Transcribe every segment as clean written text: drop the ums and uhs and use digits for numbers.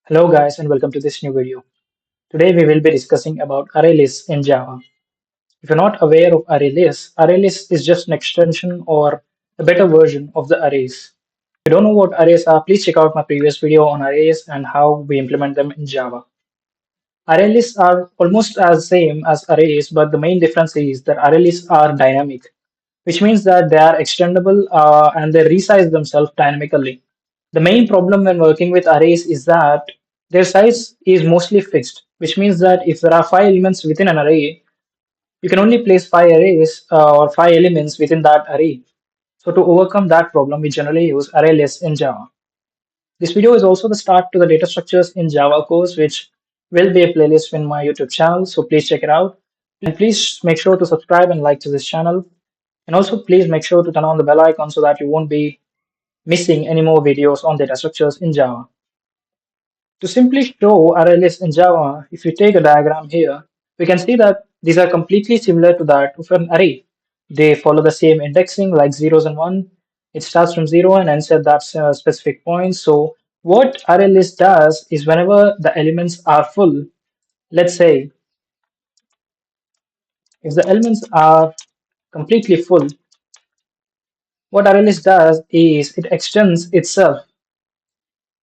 Hello guys and welcome to this new video. Today we will be discussing about ArrayLists in Java. If you're not aware of ArrayLists is just an extension or a better version of the arrays. If you don't know what arrays are, please check out my previous video on arrays and how we implement them in Java. ArrayLists are almost as same as arrays, but the main difference is that ArrayLists are dynamic, which means that they are extendable and they resize themselves dynamically. The main problem when working with arrays is that their size is mostly fixed, which means that if there are five elements within an array, you can only place five arrays or five elements within that array. So to overcome that problem, we generally use ArrayLists in Java. This video is also the start to the data structures in Java course, which will be a playlist in my YouTube channel. So please check it out. And please make sure to subscribe and like to this channel. And also please make sure to turn on the bell icon so that you won't be missing any more videos on data structures in Java. To simply show ArrayList in Java, if you take a diagram here, we can see that these are completely similar to that of an array. They follow the same indexing like zeros and one. It starts from zero and ends at that specific point. So what ArrayList does is whenever the elements are full, let's say if the elements are completely full, what ArrayList does is it extends itself.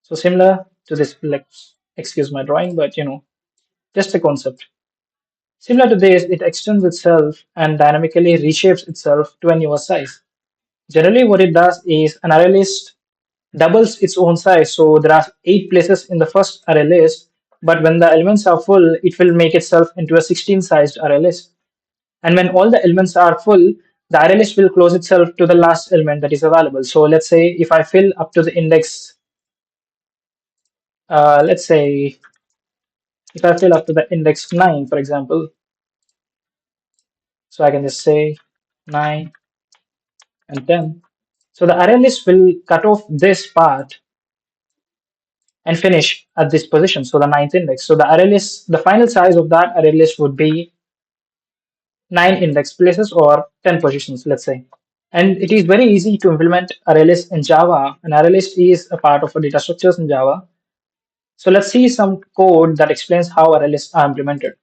So similar to this, like, excuse my drawing, but just a concept. Similar to this, it extends itself and dynamically reshapes itself to a newer size. Generally, what it does is an array list doubles its own size. So there are 8 places in the first array list, but when the elements are full, it will make itself into a 16 sized array list. And when all the elements are full, the array list will close itself to the last element that is available. So let's say if I fill up to the index, let's say if I fill up to the index 9, for example, so I can just say 9 and 10. So the array list will cut off this part and finish at this position, so the ninth index. So the array list, the final size of that array list would be 9 index places or 10 positions, let's say. And it is very easy to implement array list in Java. An array list is a part of a data structures in Java. So let's see some code that explains how array lists are implemented.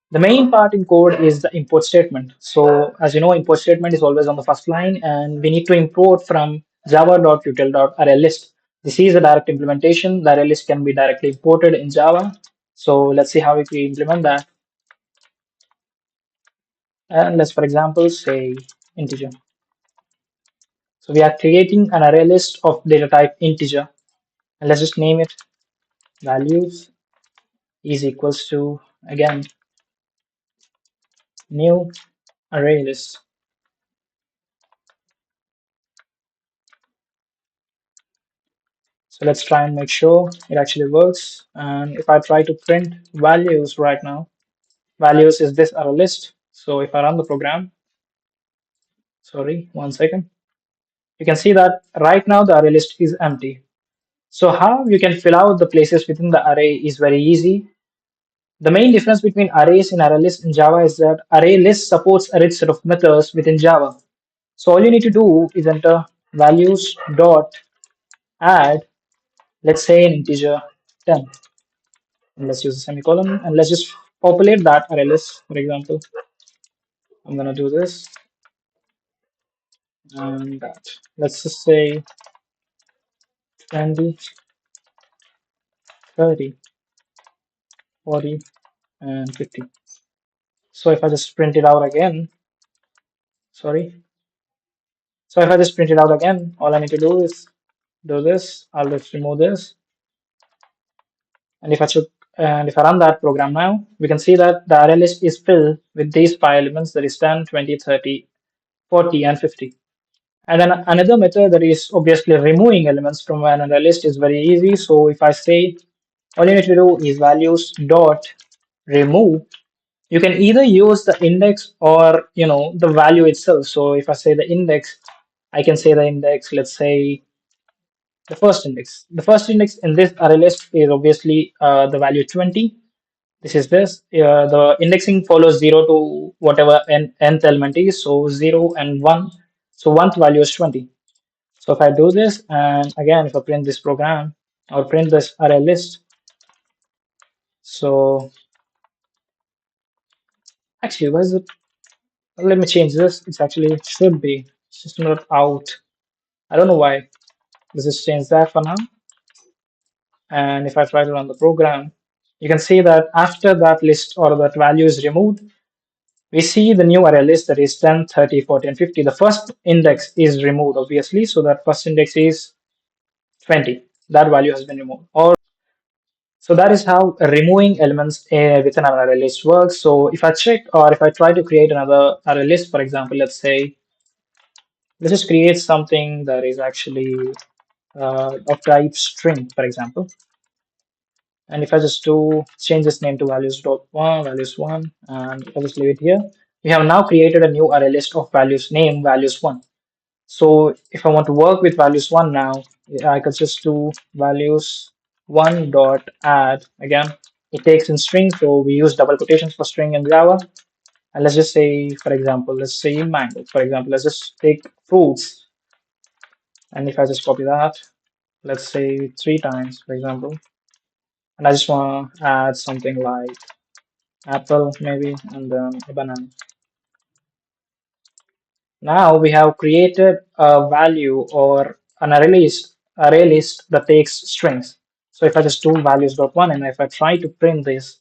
The main part in code is the import statement. So as you know, import statement is always on the first line, and we need to import from java.util.arraylist. This is a direct implementation. The ArrayList can be directly imported in Java. So let's see how we can implement that. And let's, for example, say integer. So we are creating an array list of data type integer. And let's just name it values is equals to, again, new array list. So let's try and make sure it actually works. And if I try to print values right now, values is this array list. So if I run the program, sorry, 1 second, you can see that right now the array list is empty. So how you can fill out the places within the array is very easy. The main difference between arrays and array lists in Java is that array list supports a rich set of methods within Java. So all you need to do is enter values dot add, let's say an integer 10. And let's use a semicolon and let's just populate that array list. For example, I'm gonna do this and that. Let's just say 20, 30, 40, and 50. So if I just print it out again, sorry. So if I just print it out again, all I need to do is do this. I'll just remove this. And if I run that program now, we can see that the array list is filled with these five elements, that is 10, 20, 30, 40, and 50. And then another method that is obviously removing elements from an array list is very easy. So if I say all you need to do is values dot remove, you can either use the index or the value itself. So if I say the index, I can say the index, let's say the first index. The first index in this array list is obviously the value 20. This is this. The indexing follows 0 to whatever nth element is. So 0 and 1. So 1th value is 20. So if I do this, and again, if I print this program, or print this array list. So actually, why is it? Let me change this. It's actually it should be system dot out. I don't know why. Let's just change that for now. And if I try to run the program, you can see that after that list or that value is removed, we see the new array list that is 10, 30, 40, and 50. The first index is removed, obviously. So that first index is 20. That value has been removed. Or so that is how removing elements within an array list works. So if I check or if I try to create another array list, for example, let's just create something that is actually of type string, for example. And if I just do change this name to values dot one, values one, and I'll just leave it here, we have now created a new array list of values name values one. So if I want to work with values one now, I could just do values one dot add again. It takes in string, so we use double quotations for string in Java. And let's just say, for example, let's say mango. For example, let's just take fruits. And if I just copy that, let's say 3 times, for example, and I just want to add something like apple maybe, and then a banana. Now we have created a value or an array list that takes strings. So if I just do values dot one and if I try to print this,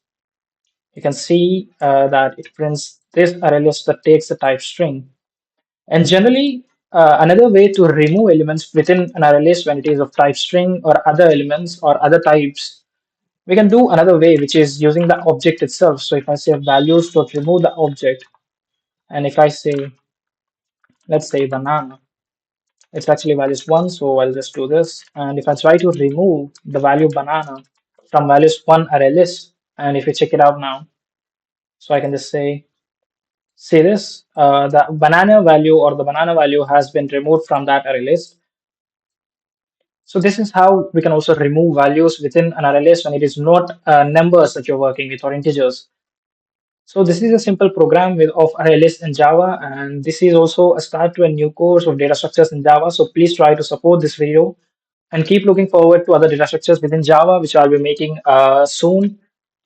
you can see that it prints this array list that takes the type string. And generally, another way to remove elements within an array list when it is of type string or other elements or other types, we can do another way, which is using the object itself. So if I say values dot remove the object, and if I say, let's say banana, it's actually values one, so I'll just do this. And if I try to remove the value banana from values one array list, and if you check it out now, so I can just say, see this, the banana value or the banana value has been removed from that array list. So this is how we can also remove values within an array list when it is not numbers that you're working with or integers. So this is a simple program with of ArrayList in Java, and this is also a start to a new course of data structures in Java. So please try to support this video and keep looking forward to other data structures within Java, which I'll be making soon.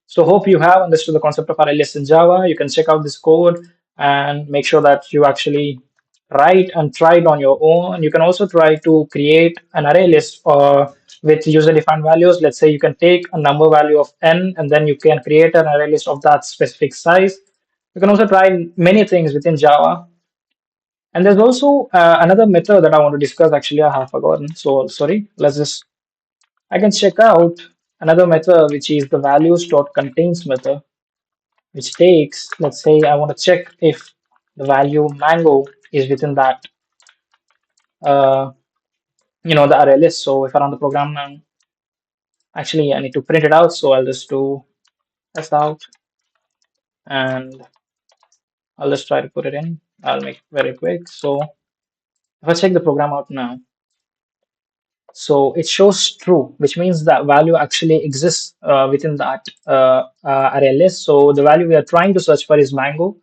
So hope you have understood the concept of ArrayList in Java. You can check out this code and make sure that you actually write and try it on your own. You can also try to create an array list with user-defined values. Let's say you can take a number value of n and then you can create an array list of that specific size. You can also try many things within Java. And there's also another method that I want to discuss. Actually, I have forgotten. So sorry. I can check out another method, which is the values.contains method, which takes, let's say I want to check if the value mango is within that, uh, the array list. So if I run the program now, actually I need to print it out. So I'll just do s out and I'll just try to put it in. I'll make it very quick. So if I check the program out now, so it shows true, which means that value actually exists within that array list. So the value we are trying to search for is mango.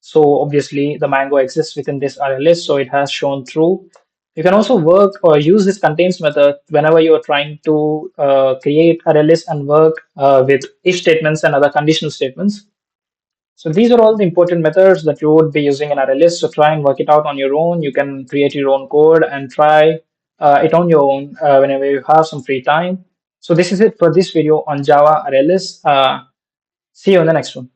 So obviously the mango exists within this array list, so it has shown true. You can also work or use this contains method whenever you are trying to create array list and work with if statements and other conditional statements. So these are all the important methods that you would be using in ArrayList. So try and work it out on your own. You can create your own code and try it on your own whenever you have some free time. So this is it for this video on Java ArrayList. See you in the next one.